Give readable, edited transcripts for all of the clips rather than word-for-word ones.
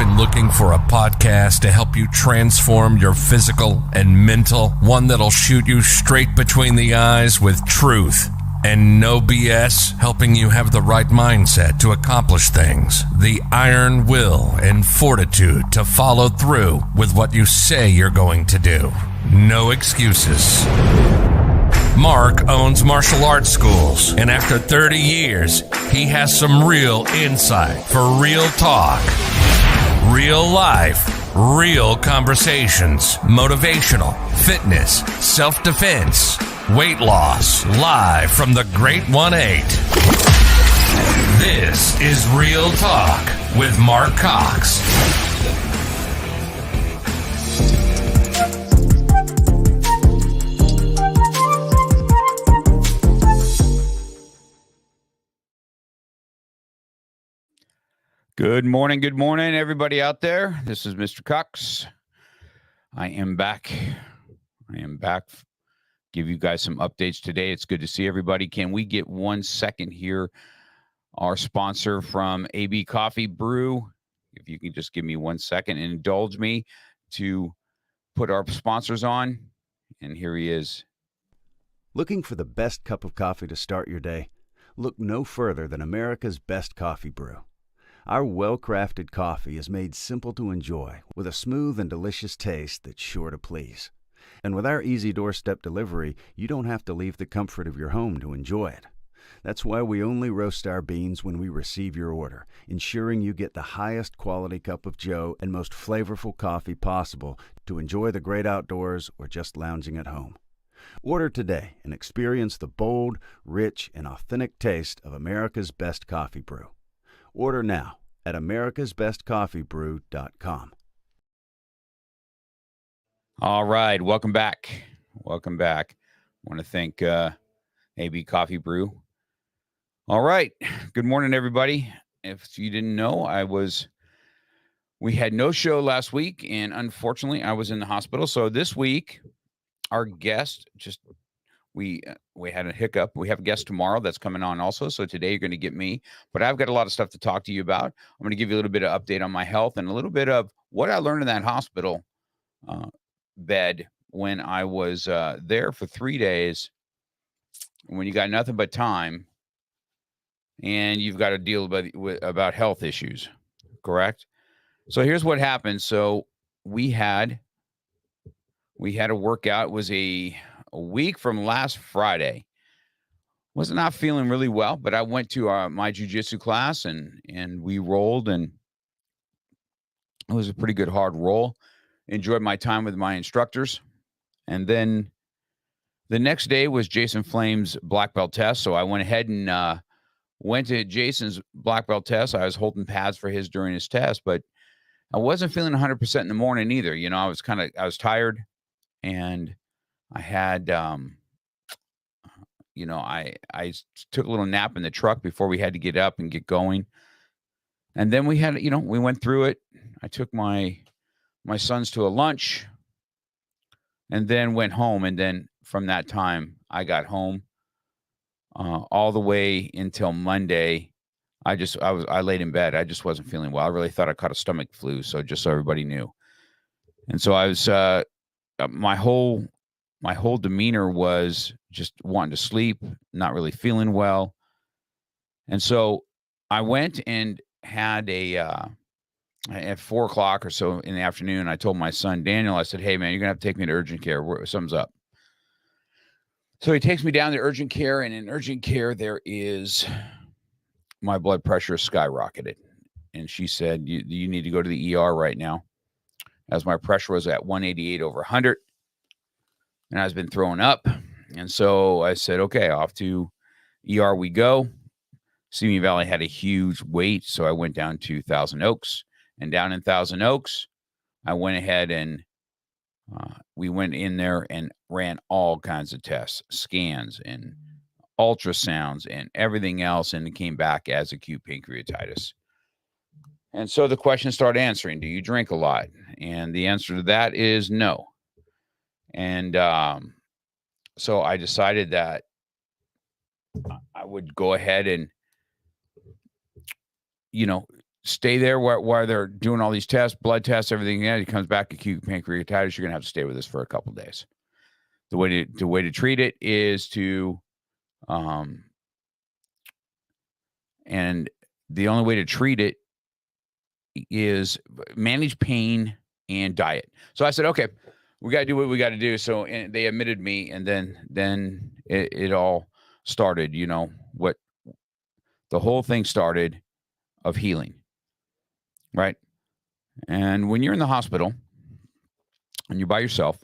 been looking for a podcast to help you transform your physical and mental? One that'll shoot you straight between the eyes with truth and no BS, helping you have the right mindset to accomplish things, the iron will and fortitude to follow through with what you say you're going to do. No excuses. Mark owns martial arts schools, and after 30 years, he has some real insight for real talk, real life, real conversations, motivational, fitness, self-defense, weight loss, live from the Great 1-8. This is Real Talk with Mark Cox. Good morning, everybody out there. This is Mr. Cox. I am back. Give you guys some updates today. It's good to see everybody. Can we get 1 second here? Our sponsor from AB Coffee Brew. If you can just give me 1 second and indulge me to put our sponsors on. And here he is. Looking for the best cup of coffee to start your day? Look no further than America's Best Coffee Brew. Our well-crafted coffee is made simple to enjoy with a smooth and delicious taste that's sure to please. And with our easy doorstep delivery, you don't have to leave the comfort of your home to enjoy it. That's why we only roast our beans when we receive your order, ensuring you get the highest quality cup of joe and most flavorful coffee possible to enjoy the great outdoors or just lounging at home. Order today and experience the bold, rich, and authentic taste of America's Best Coffee Brew. Order now at americasbestcoffeebrew.com. All right, welcome back. I want to thank AB Coffee Brew. All right, good morning, everybody. If you didn't know, we had no show last week, and unfortunately, I was in the hospital. So this week, our guest we had a hiccup. We have a guest tomorrow that's coming on also. So today you're going to get me, but I've got a lot of stuff to talk to you about. I'm going to give you a little bit of update on my health and a little bit of what I learned in that hospital bed when I was there for 3 days. When you got nothing but time and you've got to deal about health issues, correct? So here's what happened. So we had a workout. It was a week from last Friday. Was not feeling really well, but I went to my jiu-jitsu class and we rolled, and it was a pretty good hard roll. Enjoyed my time with my instructors. And then the next day was Jason Flame's black belt test. So I went ahead and went to Jason's black belt test. I was holding pads for his during his test, but I wasn't feeling 100% in the morning either. You know, I was tired, and I had, I took a little nap in the truck before we had to get up and get going. And then we went through it. I took my sons to a lunch and then went home. And then from that time, I got home all the way until Monday. I laid in bed. I just wasn't feeling well. I really thought I caught a stomach flu. So just so everybody knew. And so I was, my whole demeanor was just wanting to sleep, not really feeling well. And so I went and had at 4:00 or so in the afternoon, I told my son, Daniel, I said, hey man, you're gonna have to take me to urgent care. Something's up. So he takes me down to urgent care, and in urgent care, my blood pressure skyrocketed. And she said, you need to go to the ER right now, as my pressure was at 188 over 100. And I've been throwing up. And so I said, okay, off to ER we go. Simi Valley had a huge wait. So I went down to Thousand Oaks. And down in Thousand Oaks, I went ahead and we went in there and ran all kinds of tests, scans and ultrasounds and everything else. And it came back as acute pancreatitis. And so the question started answering, do you drink a lot? And the answer to that is no. And so I decided that I would go ahead and, stay there while they're doing all these tests, blood tests, everything. Yeah, it comes back acute pancreatitis. You're going to have to stay with us for a couple of days. The way to treat it is to, and the only way to treat it is manage pain and diet. So I said, okay, we got to do what we got to do. So and they admitted me, and then it all started. What the whole thing started of healing, right? And when you're in the hospital and you're by yourself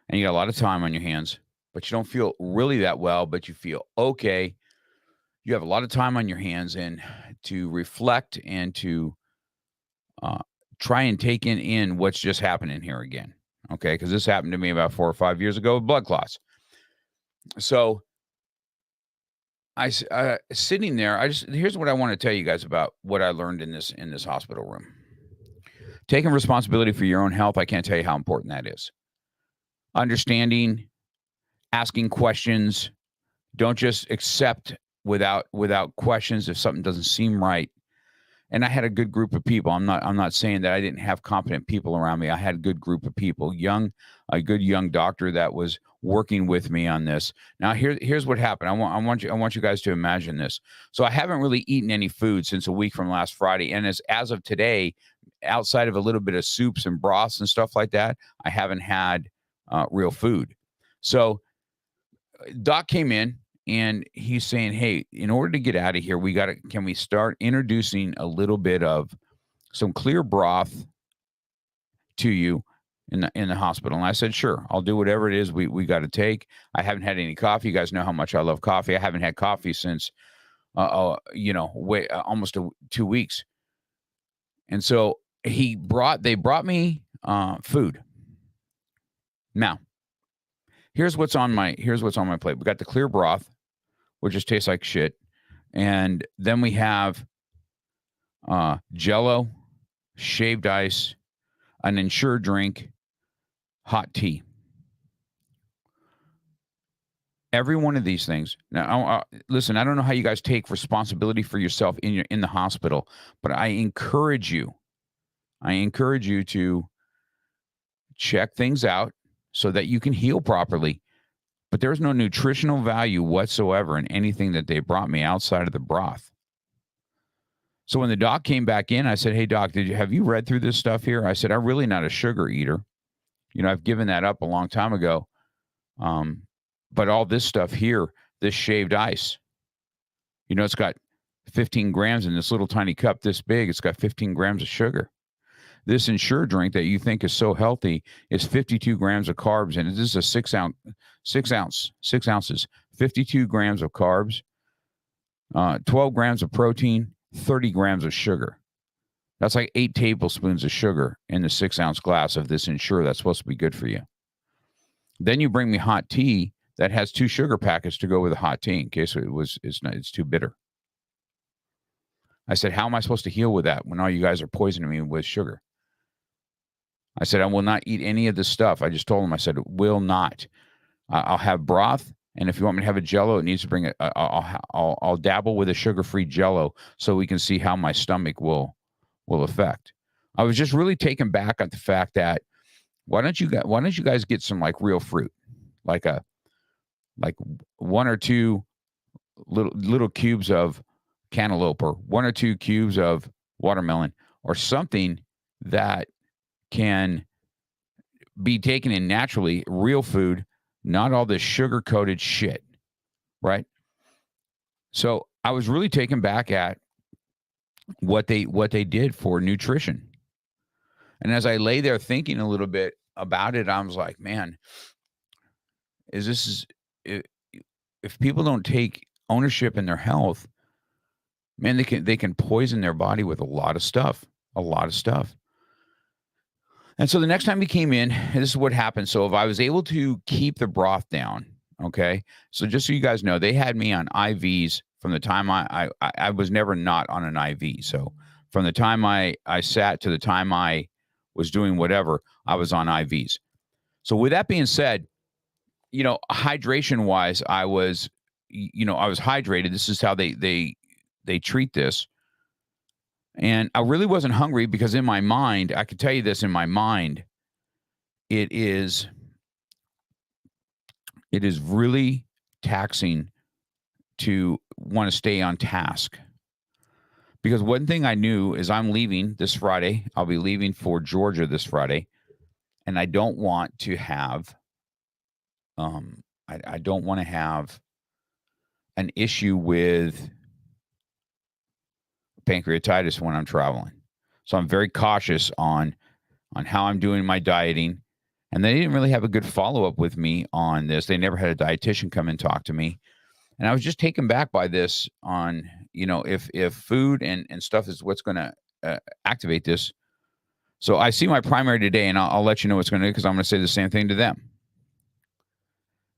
and you got a lot of time on your hands, but you don't feel really that well, but you feel okay. You have a lot of time on your hands and to reflect and to try and take in what's just happening here again. Okay. Because this happened to me about 4 or 5 years ago with blood clots. So sitting there, here's what I want to tell you guys about what I learned in this hospital room. Taking responsibility for your own health, I can't tell you how important that is. Understanding, asking questions, don't just accept without questions if something doesn't seem right. And I had a good group of people. I'm not saying that I didn't have competent people around me. I had a good group of people, a good young doctor that was working with me on this. Now here's what happened. I want you guys to imagine this. So I haven't really eaten any food since a week from last Friday, and as of today, outside of a little bit of soups and broths and stuff like that, I haven't had real food. So Doc came in. And he's saying, hey, in order to get out of here, can we start introducing a little bit of some clear broth to you in the hospital? And I said, sure, I'll do whatever it is we got to take. I haven't had any coffee. You guys know how much I love coffee. I haven't had coffee since, almost 2 weeks. And so they brought me food. Now, here's what's on my plate. We got the clear broth, which just tastes like shit. And then we have Jell-O, shaved ice, an Ensure drink, hot tea. Every one of these things. Now, listen, I don't know how you guys take responsibility for yourself in the hospital, but I encourage you to check things out so that you can heal properly. But there's no nutritional value whatsoever in anything that they brought me outside of the broth. So when the doc came back in, I said, hey, doc, have you read through this stuff here? I said, I'm really not a sugar eater. I've given that up a long time ago. But all this stuff here, this shaved ice, it's got 15 grams in this little tiny cup this big. It's got 15 grams of sugar. This Ensure drink that you think is so healthy is 52 grams of carbs in it. This is a 6 ounces, 52 grams of carbs, 12 grams of protein, 30 grams of sugar. That's like 8 tablespoons of sugar in the 6-ounce glass of this Ensure that's supposed to be good for you. Then you bring me hot tea that has 2 sugar packets to go with the hot tea in case it's too bitter. I said, how am I supposed to heal with that when all you guys are poisoning me with sugar? I said, I will not eat any of this stuff. I just told him, I said, will not. I'll have broth. And if you want me to have a Jell-O, it needs to bring it. I'll dabble with a sugar-free Jell-O so we can see how my stomach will affect. I was just really taken back at the fact that why don't you guys get some like real fruit, like 1 or 2 little cubes of cantaloupe or 1 or 2 cubes of watermelon or something that can be taken in naturally, real food, not all this sugar-coated shit, right? So I was really taken back at what they did for nutrition. And as I lay there thinking a little bit about it, I was like, man, if people don't take ownership in their health, man, they can poison their body with a lot of stuff. And so the next time he came in, this is what happened. So if I was able to keep the broth down, okay. So just so you guys know, they had me on IVs from the time I was never not on an IV. So from the time I sat to the time I was doing whatever, I was on IVs. So with that being said, hydration wise, I was hydrated. This is how they treat this. And I really wasn't hungry because in my mind, I could tell you this, in my mind, it is really taxing to want to stay on task. Because one thing I knew is I'm leaving this Friday. I'll be leaving for Georgia this Friday. And I don't want to have I don't want to have an issue with pancreatitis when I'm traveling. So I'm very cautious on how I'm doing my dieting. And they didn't really have a good follow-up with me on this. They never had a dietitian come and talk to me. And I was just taken back by this on, if food and stuff is what's going to activate this. So I see my primary today, and I'll let you know what's going to do, because I'm going to say the same thing to them.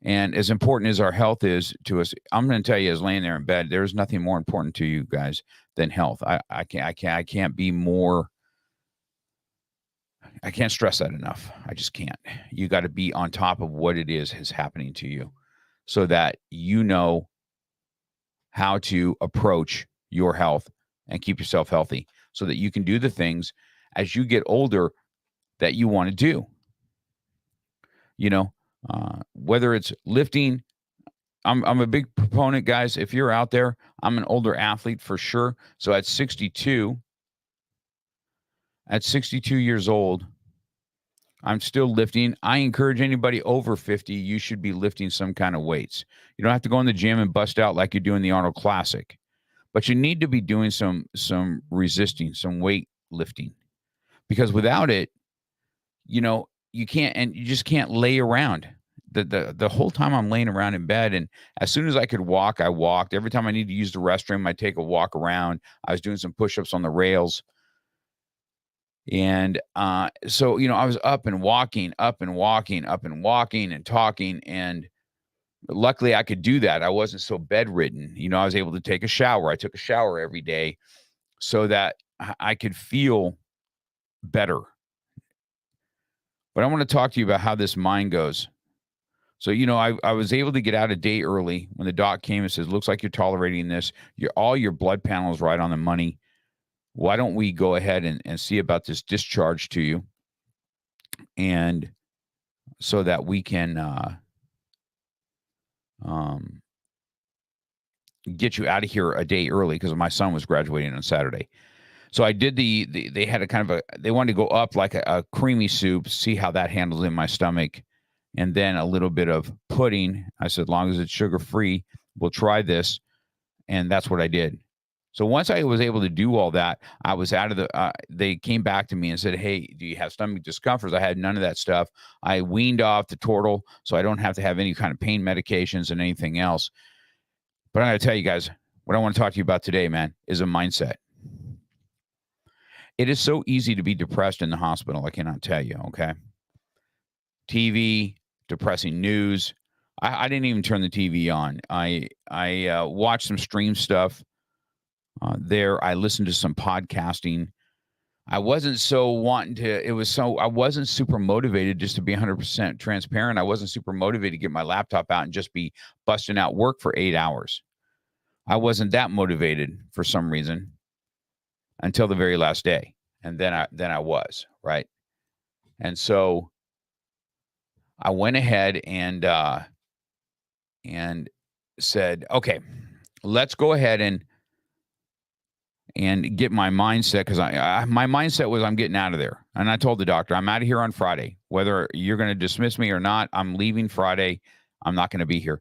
And as important as our health is to us, I'm going to tell you, as laying there in bed, there's nothing more important to you guys than health. I can't be more. I can't stress that enough. I just can't. You got to be on top of what it is happening to you, so that you know how to approach your health and keep yourself healthy, so that you can do the things as you get older that you want to do. Whether it's lifting, I'm a big proponent, guys. If you're out there, I'm an older athlete for sure. So at 62 years old, I'm still lifting. I encourage anybody over 50, you should be lifting some kind of weights. You don't have to go in the gym and bust out like you're doing the Arnold Classic, but you need to be doing some resisting, some weight lifting, because without it, you can't, and you just can't lay around. The whole time I'm laying around in bed, and as soon as I could walk, I walked. Every time I need to use the restroom, I take a walk around. I was doing some push-ups on the rails. And so, I was up and walking and talking. And luckily I could do that. I wasn't so bedridden. I was able to take a shower. I took a shower every day so that I could feel better. But I want to talk to you about how this mind goes. So, I was able to get out a day early when the doc came and says, looks like you're tolerating this. All your blood panels right on the money. Why don't we go ahead and see about this discharge to you? And so that we can get you out of here a day early, because my son was graduating on Saturday. So I did they had a kind of they wanted to go up like a creamy soup, see how that handles in my stomach. And then a little bit of pudding. I said, as long as it's sugar-free, we'll try this. And that's what I did. So once I was able to do all that, I was out of they came back to me and said, hey, do you have stomach discomforts? I had none of that stuff. I weaned off the Tortle, so I don't have to have any kind of pain medications and anything else. But I'm going to tell you guys, what I want to talk to you about today, man, is a mindset. It is so easy to be depressed in the hospital. I cannot tell you, okay? TV, depressing news. I didn't even turn the TV on. I watched some stream stuff there. I listened to some podcasting. I wasn't I wasn't super motivated, just to be 100% transparent. I wasn't super motivated to get my laptop out and just be busting out work for 8 hours. I wasn't that motivated for some reason until the very last day. And then I was, right? And so I went ahead and said, okay, let's go ahead and get my mindset, because my mindset was, I'm getting out of there. And I told the doctor, I'm out of here on Friday. Whether you're going to dismiss me or not, I'm leaving Friday. I'm not going to be here.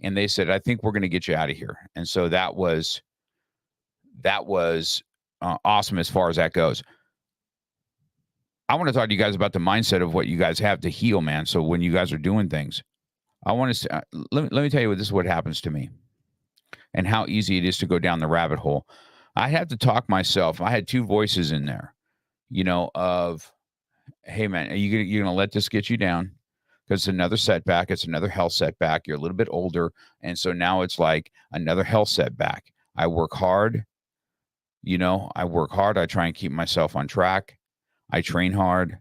And they said, I think we're going to get you out of here. And so that was awesome as far as that goes. I want to talk to you guys about the mindset of what you guys have to heal, man. So when you guys are doing things, I want to let me tell you this is what happens to me and how easy it is to go down the rabbit hole. I had to talk myself. I had two voices in there, of, hey, man, you're going to let this get you down? Because it's another setback. It's another health setback. You're a little bit older. And so now it's like another health setback. I work hard. I try and keep myself on track. I train hard.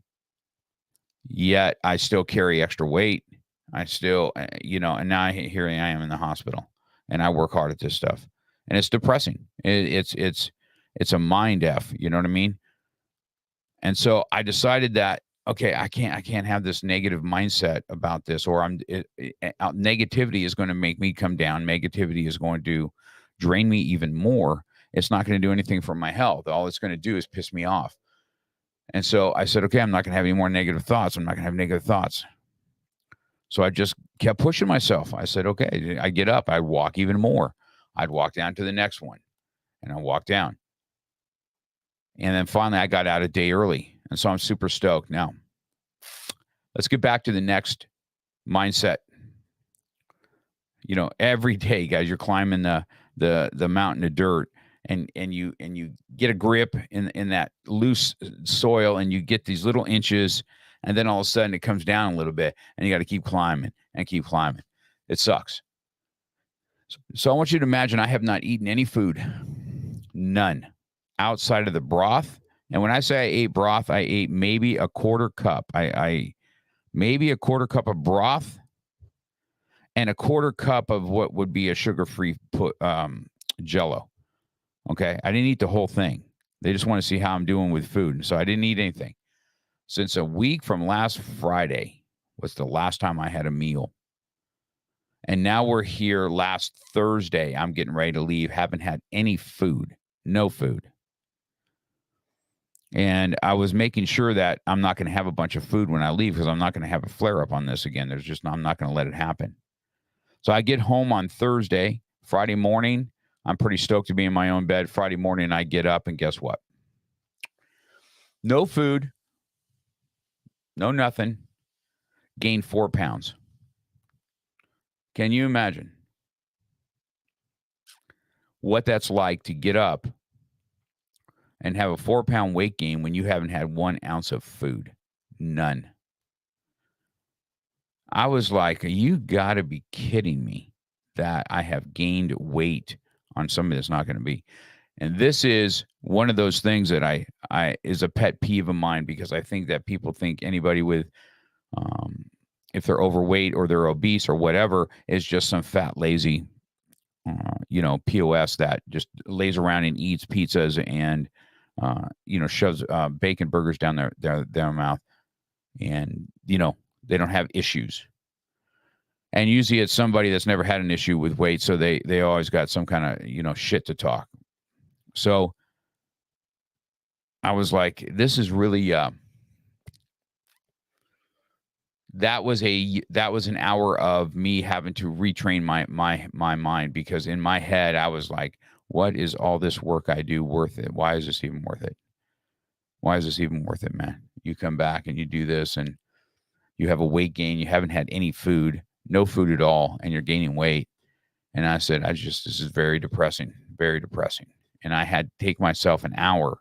Yet I still carry extra weight. I still, and now here I am in the hospital, and I work hard at this stuff. And it's depressing. It's It's a mind F. You know what I mean? And so I decided that, okay, I can't have this negative mindset about this, or negativity is going to make me come down. Negativity is going to drain me even more. It's not going to do anything for my health. All it's going to do is piss me off. And so I said, okay, I'm not going to have any more negative thoughts. I'm not going to have negative thoughts. So I just kept pushing myself. I said, okay, I get up, I'd walk even more. I'd walk down to the next one, and I'd walk down. And then finally I got out a day early. And so I'm super stoked. Now, let's get back to the next mindset. Every day, guys, you're climbing the mountain of dirt, and you get a grip in that loose soil, and you get these little inches, and then all of a sudden it comes down a little bit, and you got to keep climbing and keep climbing. It sucks. So I want you to imagine I have not eaten any food, none, outside of the broth. And when I say I ate broth, I ate maybe a quarter cup. I maybe a quarter cup of broth and a quarter cup of what would be a sugar-free Jell-O. Okay, I didn't eat the whole thing. They just want to see how I'm doing with food, so I didn't eat anything. Since a week from last Friday was the last time I had a meal. And now we're here last Thursday. I'm getting ready to leave. Haven't had any food. No food. And I was making sure that I'm not going to have a bunch of food when I leave, because I'm not going to have a flare-up on this again. I'm not going to let it happen. So I get home on Thursday. Friday morning, I'm pretty stoked to be in my own bed. Friday morning, I get up, and guess what? No food. No nothing. Gained 4 pounds. Can you imagine what that's like to get up and have a 4-pound weight gain when you haven't had 1 ounce of food? None. I was like, you got to be kidding me that I have gained weight on something that's not going to be. And this is one of those things that I is a pet peeve of mine, because I think that people think anybody with, if they're overweight or they're obese or whatever, is just some fat, lazy, POS that just lays around and eats pizzas and, shoves bacon burgers down their mouth. And, they don't have issues. And usually it's somebody that's never had an issue with weight, so they always got some kind of, shit to talk. So I was like, this is really, that was an hour of me having to retrain my mind, because in my head I was like, what is all this work I do worth it? Why is this even worth it? Why is this even worth it, man? You come back and you do this, and you have a weight gain. You haven't had any food, no food at all, and you're gaining weight. And I said, this is very depressing, very depressing. And I had to take myself an hour,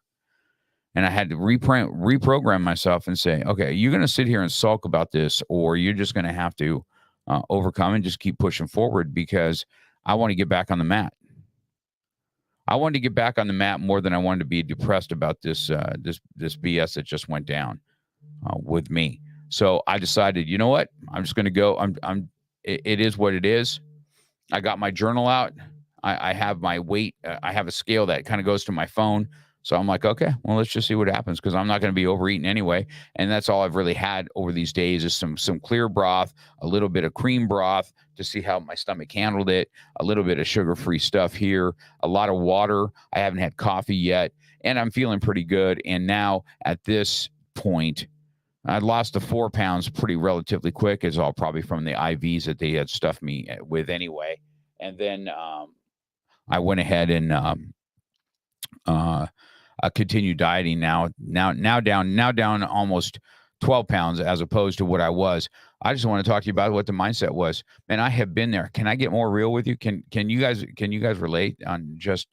and I had to reprogram myself and say, okay, you're going to sit here and sulk about this, or you're just going to have to overcome and just keep pushing forward, because I want to get back on the mat. I wanted to get back on the mat more than I wanted to be depressed about this BS that just went down with me. So I decided, you know what? I'm just going to go. It is what it is. I got my journal out. I have my weight. I have a scale that kind of goes to my phone. So I'm like, okay, well, let's just see what happens, because I'm not going to be overeating anyway. And that's all I've really had over these days is some clear broth, a little bit of cream broth to see how my stomach handled it, a little bit of sugar-free stuff here, a lot of water. I haven't had coffee yet, and I'm feeling pretty good. And now at this point, I lost the 4 pounds pretty relatively quick. It's all probably from the IVs that they had stuffed me with anyway. And then I went ahead and continued dieting now down almost 12 pounds as opposed to what I was. I just want to talk to you about what the mindset was. Man, I have been there. Can I get more real with you? Can you guys relate on just,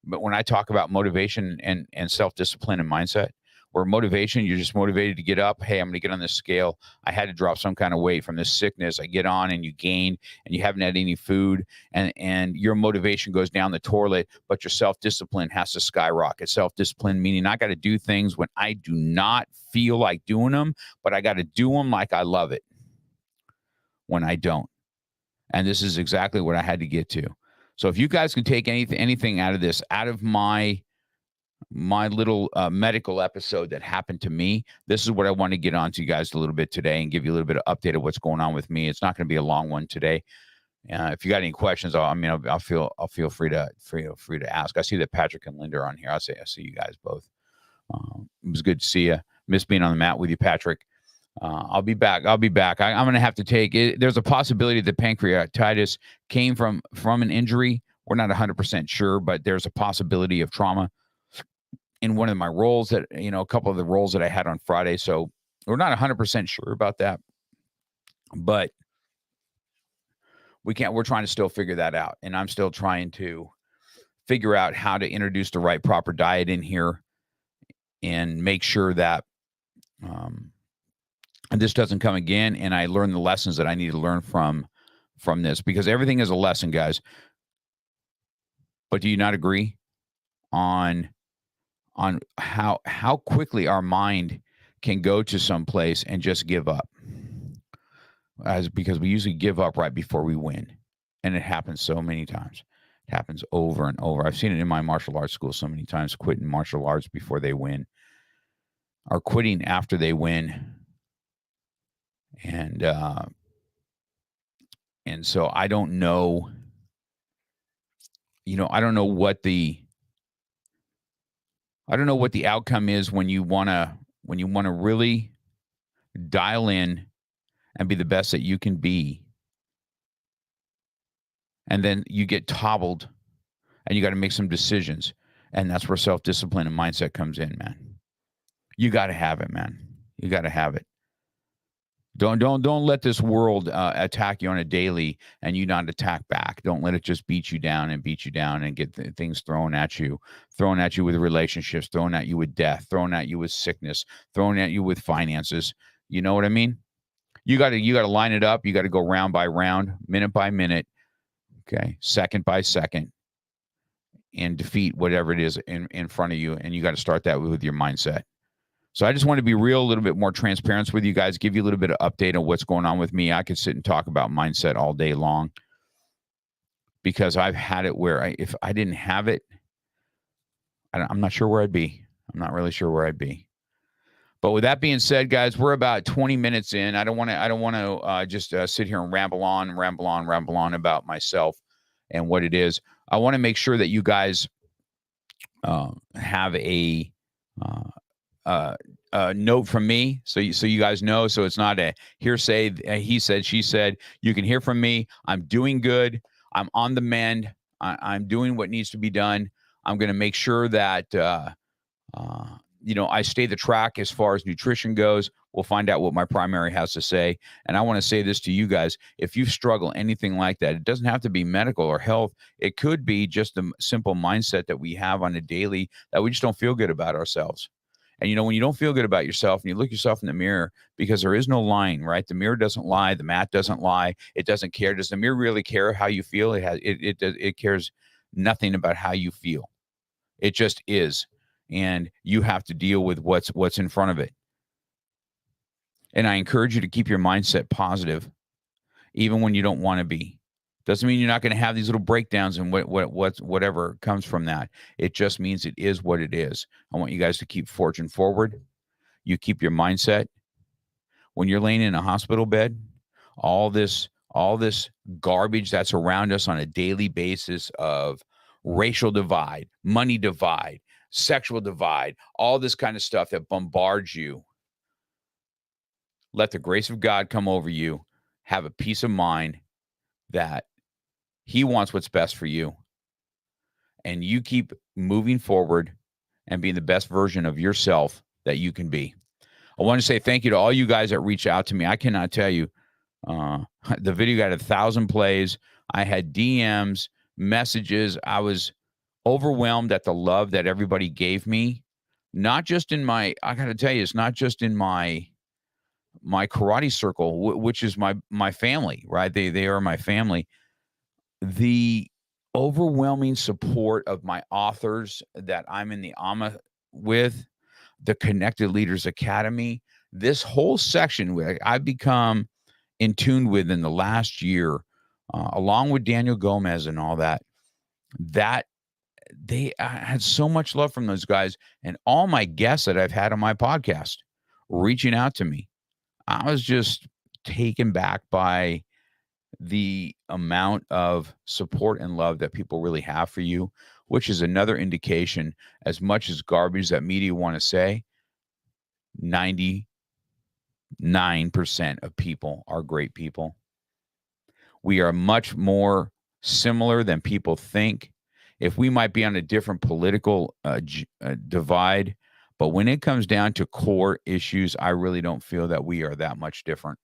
but when I talk about motivation and self-discipline and mindset, where motivation, you're just motivated to get up. Hey, I'm going to get on this scale. I had to drop some kind of weight from this sickness. I get on and you gain, and you haven't had any food, and your motivation goes down the toilet, but your self-discipline has to skyrocket. Self-discipline meaning I got to do things when I do not feel like doing them, but I got to do them like I love it when I don't. And this is exactly what I had to get to. So if you guys can take anything out of this, out of my my little medical episode that happened to me. This is what I want to get on to you guys a little bit today and give you a little bit of update of what's going on with me. It's not going to be a long one today. If you got any questions, I'll feel free to ask. I see that Patrick and Linda are on here. I see you guys both. It was good to see you. Miss being on the mat with you, Patrick. I'll be back. I'm going to have to take it. There's a possibility that pancreatitis came from an injury. We're not 100% sure, but there's a possibility of trauma in one of my roles that, a couple of the roles that I had on Friday. So we're not 100% sure about that, but we're trying to still figure that out. And I'm still trying to figure out how to introduce the right proper diet in here and make sure that, this doesn't come again. And I learn the lessons that I need to learn from this, because everything is a lesson, guys. But do you not agree on how quickly our mind can go to some place and just give up? Because we usually give up right before we win. And it happens so many times. It happens over and over. I've seen it in my martial arts school so many times, quitting martial arts before they win or quitting after they win. And so I don't know, I don't know what the outcome is when you want to really dial in and be the best that you can be. And then you get toppled and you got to make some decisions. And that's where self-discipline and mindset comes in, man. You got to have it, man. You got to have it. Don't let this world attack you on a daily and you not attack back. Don't let it just beat you down and get things thrown at you with relationships, thrown at you with death, thrown at you with sickness, thrown at you with finances. You know what I mean? You got to line it up. You got to go round by round, minute by minute, okay, second by second, and defeat whatever it is in front of you. And you got to start that with your mindset. So I just want to be real, a little bit more transparent with you guys, give you a little bit of update on what's going on with me. I could sit and talk about mindset all day long, because I've had it where if I didn't have it, I'm not sure where I'd be. I'm not really sure where I'd be. But with that being said, guys, we're about 20 minutes in. I don't want to just sit here and ramble on about myself and what it is. I want to make sure that you guys have a note from me, so you guys know. So it's not a hearsay, he said, she said. You can hear from me. I'm doing good. I'm on the mend. I'm doing what needs to be done. I'm going to make sure that I stay the track as far as nutrition goes. We'll find out what my primary has to say. And I want to say this to you guys. If you struggle anything like that, it doesn't have to be medical or health. It could be just a simple mindset that we have on a daily, that we just don't feel good about ourselves. And, when you don't feel good about yourself and you look yourself in the mirror, because there is no lying, right? The mirror doesn't lie. The mat doesn't lie. It doesn't care. Does the mirror really care how you feel? It cares nothing about how you feel. It just is. And you have to deal with what's in front of it. And I encourage you to keep your mindset positive, even when you don't want to be. Doesn't mean you're not going to have these little breakdowns and whatever comes from that. It just means it is what it is. I want you guys to keep forging forward. You keep your mindset. When you're laying in a hospital bed, all this garbage that's around us on a daily basis of racial divide, money divide, sexual divide, all this kind of stuff that bombards you. Let the grace of God come over you. Have a peace of mind that He wants what's best for you. And you keep moving forward and being the best version of yourself that you can be. I want to say thank you to all you guys that reached out to me. I cannot tell you. The video got 1,000 plays. I had DMs, messages. I was overwhelmed at the love that everybody gave me. Not just in I got to tell you, it's not just in my karate circle, which is my family, right? They are my family. The overwhelming support of my authors that I'm in the AMA with, the Connected Leaders Academy, this whole section where I've become in tune with in the last year, along with Daniel Gomez and all that I had so much love from those guys, and all my guests that I've had on my podcast reaching out to me. I was just taken back by the amount of support and love that people really have for you, which is another indication, as much as garbage that media want to say, 99% of people are great people. We are much more similar than people think. If we might be on a different political divide, but when it comes down to core issues, I really don't feel that we are that much different.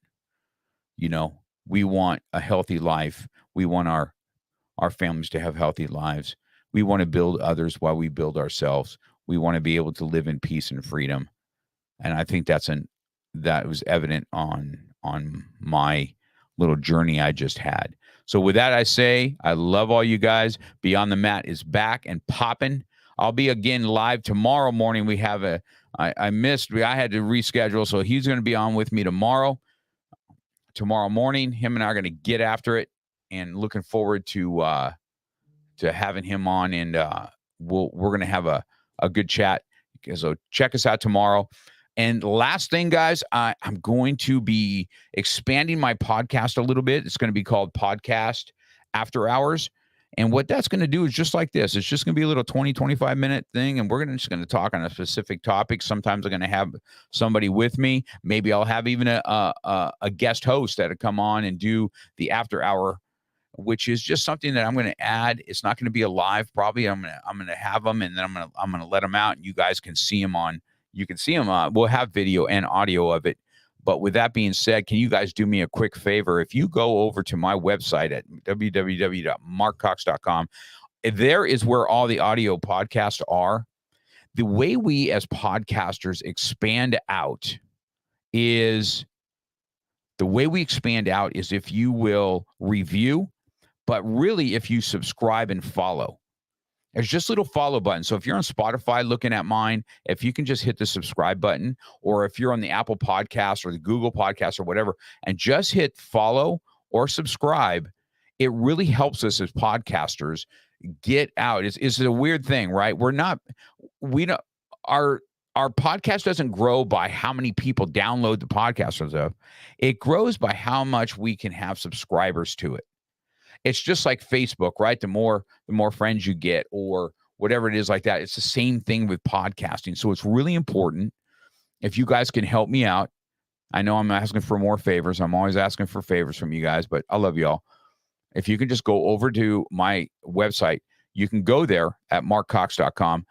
You know, we want a healthy life. We want our families to have healthy lives. We want to build others while we build ourselves. We want to be able to live in peace and freedom. And I think that was evident on my little journey I just had. So with that, I say, I love all you guys. Beyond the Mat is back and popping. I'll be again live tomorrow morning. We have I had to reschedule, so he's going to be on with me tomorrow morning. Him and I are going to get after it, and looking forward to having him on, and we're going to have a good chat. So check us out tomorrow. And last thing, guys, I'm going to be expanding my podcast a little bit. It's going to be called Podcast After Hours. And what that's going to do is just like this. It's just going to be a little 20, 25-minute thing, and we're just going to talk on a specific topic. Sometimes I'm going to have somebody with me. Maybe I'll have even a guest host that'll come on and do the after hour, which is just something that I'm going to add. It's not going to be a live, probably. I'm going to have them, and then I'm going to let them out, and you guys can see them on. You can see them. We'll have video and audio of it. But with that being said, can you guys do me a quick favor? If you go over to my website at www.markcox.com, there is where all the audio podcasts are. The way we as podcasters expand out is if you will review, but really if you subscribe and follow. There's just little follow buttons. So if you're on Spotify looking at mine, if you can just hit the subscribe button, or if you're on the Apple Podcast or the Google Podcast or whatever, and just hit follow or subscribe, it really helps us as podcasters get out. It's a weird thing, right? Our podcast doesn't grow by how many people download the podcast or stuff. It grows by how much we can have subscribers to it. It's just like Facebook, right? The more friends you get, or whatever it is like that. It's the same thing with podcasting. So it's really important if you guys can help me out. I know I'm asking for more favors. I'm always asking for favors from you guys, but I love y'all. If you can just go over to my website, you can go there at markcox.com,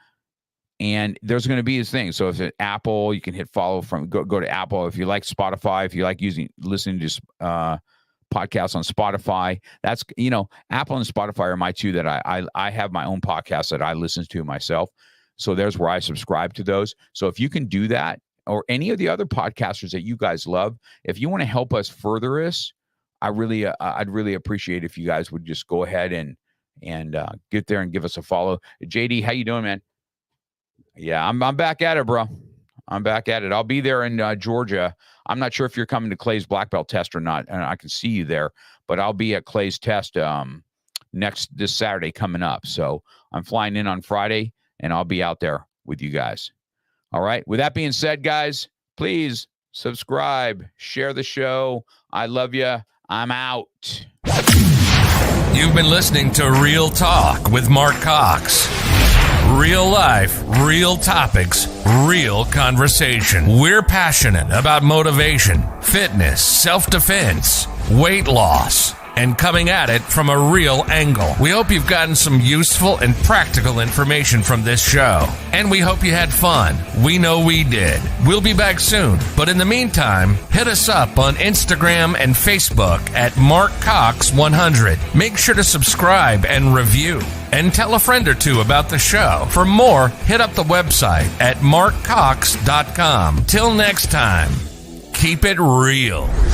and there's going to be this thing. So if it's Apple, you can hit follow from go to Apple. If you like Spotify, if you like listening to podcasts on Spotify, that's, Apple and Spotify are my two that I have my own podcast that I listen to myself. So there's where I subscribe to those. So if you can do that, or any of the other podcasters that you guys love, if you want to help us further this, I'd really appreciate if you guys would just go ahead and get there and give us a follow. JD, how you doing, man? Yeah, I'm back at it, bro. I'm back at it. I'll be there in Georgia. I'm not sure if you're coming to Clay's black belt test or not, and I can see you there, but I'll be at Clay's test this Saturday coming up. So I'm flying in on Friday, and I'll be out there with you guys. All right. With that being said, guys, please subscribe, share the show. I love you. I'm out. You've been listening to Real Talk with Mark Cox. Real life, real topics, real conversation. We're passionate about motivation, fitness, self-defense, weight loss, and coming at it from a real angle. We hope you've gotten some useful and practical information from this show. And we hope you had fun. We know we did. We'll be back soon. But in the meantime, hit us up on Instagram and Facebook at MarkCox100. Make sure to subscribe and review. And tell a friend or two about the show. For more, hit up the website at markcox.com. Till next time, keep it real.